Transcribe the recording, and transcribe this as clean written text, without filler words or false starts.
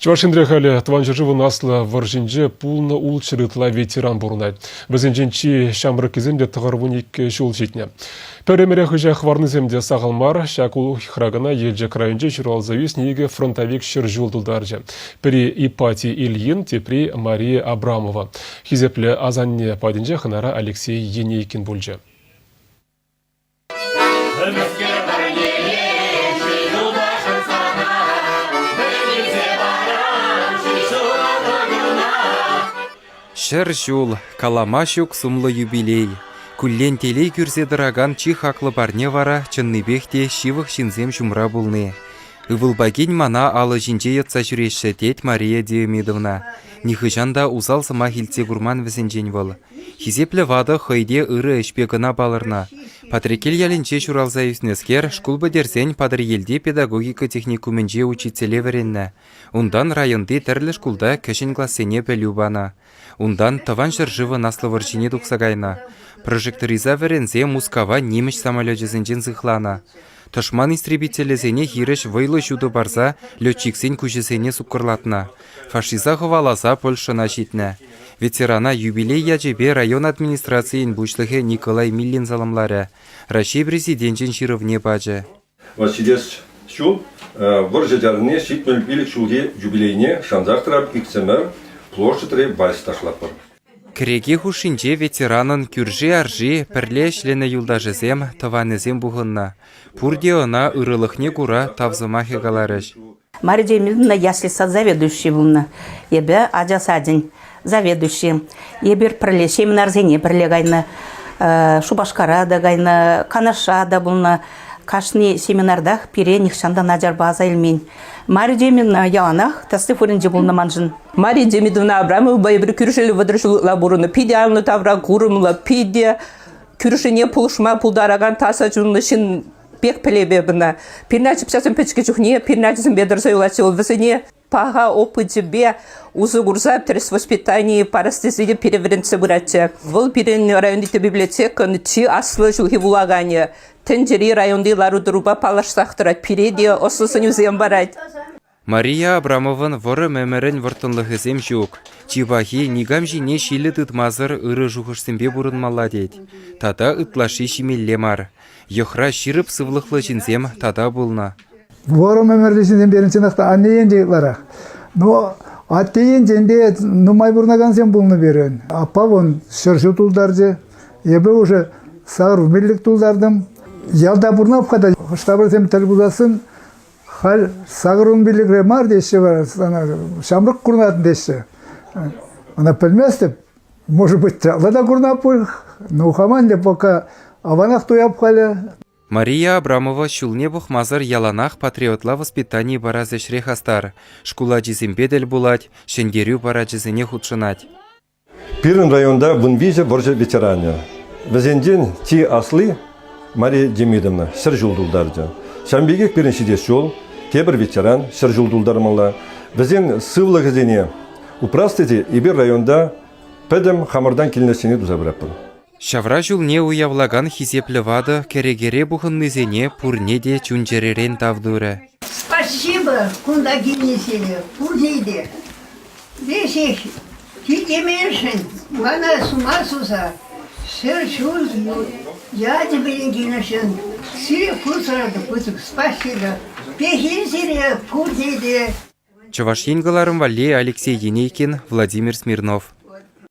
Чувашиндрехали тванжыржывы наслы варжинже пулны ул чырытла ветеран бурунай. Бізінженчи шамры кеземде тұғырвуник жол жетіне. Пәрімері хүжа хварны земде сағылмар, шакул храгана елжек районже жүралзавис неге фронтовик шыр жолдылдаржы. Пірі Ипати Ильин, тепри Мария Абрамова. Хизеплі азанне падинже хынара Алексей Енейкин бульжы. Шыр жол, каламашук сумлы юбилей. Күллен телей күрсе дыраган чи хаклы барне вара, чынныбехте шивых шинзем жумра булны. Ывылбаген мана алы жинже етса жүреші тет Мария Демидовна. Нихыжанда узал сама хилте гурман візінжен бол. Хизеплі вады хойде ыры ішпегіна балырна. Патрикел ялінче шуралза юснескер, шкулбы дерсен падыр елде педагогика техникумінже учителе веренна. Ундан районды тәрлі шкулда кәшін классене пәлю бана. Ундан таван жыржывы наслы варжине дұқсагайна. Прожекториза верензе мускава неміш самолетжезінжен зықлана. Тышман истребителезене хирыш вайлы жуды барза летчиксен күжесене суккырлатна. Фашиза хываласа Польшана житна. Ветерана юбилей яжебе район администрациян бушлығы Николай Миллин заламлары. Россия президентін шырывне бажы. Василес шул, варжадарыне шитмөлбилік шулге юбилейне шанзақтырап иксемер площадьре бальсташлапыр. Кіреге хушинже ветеранын күржи-аржи пірле шлене юлдажызем таванезем бұғынна. Пурде она ырылықне кура тавзымахи галарыш. Мария Демидовна, ясли сад заведующий вулна. Ебе Адя Садин заведующий. Ебер пірле семинарзене пірлегайна. Шубашкара да гайна, Канаша да бұлна. Кашни семинардах пире нихшанда наджар база илмень. Мария Демидовна яланах тасты фуринже бұлна манжын. Мария Демидовна Абрамова байбір күрішілі вадрышылы бұрыны пиде алны тавра курымлы пиде күрішіне пулшма пулдараган таса жүнлышын бек пілебебіна. Пирначы пшасын печке жүхне, пирначысын бедір сойлачы ол візіне паға опыты бе узы гурза трес воспитание парастезиде переверенце бұратчы. Бұл пирен райондите библиотеканы чи аслы жылхи вулагане. Тенджери районды лару друба палаштақтырат пиреде осысын үзем барад. Мария Абрамовын выры мәмірін вұртынлығызем жүк. Чивахи нигам жине шилі тұтмазыр ұры жүғышсынбе бұрынмала дед. Тада ұтлашы шимелле мар. Йохра ширып сывлықлы жінзем тада болна. Выры мәмірлі жінзем берінчен ақта аннейен жейларақ. Но аттейен женде нумай бұрнаган сен болны берін. Апа вон шыршы тұлдарды. Ебі уже сағыр мелік тұлдардым. Ялда бұрнап қада штабыр сем тіл бұласын. Хал сағырын билігре мар деші бар, шамрық құрнатын деші. Она пілместі, может быть, тралада құрнап бұл, но ухаман де пока аванақ туяп қалі. Мария Абрамова шулне бұқмазыр яланақ патриотла воспитание бара зешре хастар. Шкула жизімбедель булать, шендерю бара жизіне худшынать. Пирин районда вынвизе варжа ветеране. Везенден ти аслы Мария Демидовна сыр жолдулдарды. Шамбегек бірінші дес жол, тебір ветеран, сыр жолдулдармалла. Бізден сывлы кезене упрастыде ебір районда пәдім хамырдан келінесіне дұзабыраппын. Шавра жулне уявлаган хизеплі вады керегере бұғыннызене пурне де чунжеререн тавдуры. Спасибо, кунда гинесели, пурнейде. Весех, тикеменшин, бана сумасуса, сыр шуз, я тебе гинешин. Сире курсарады путук, спасибо. Пехинсире, пурнейде. Чуваш енгыларым валле Алексей Енейкин, Владимир Смирнов.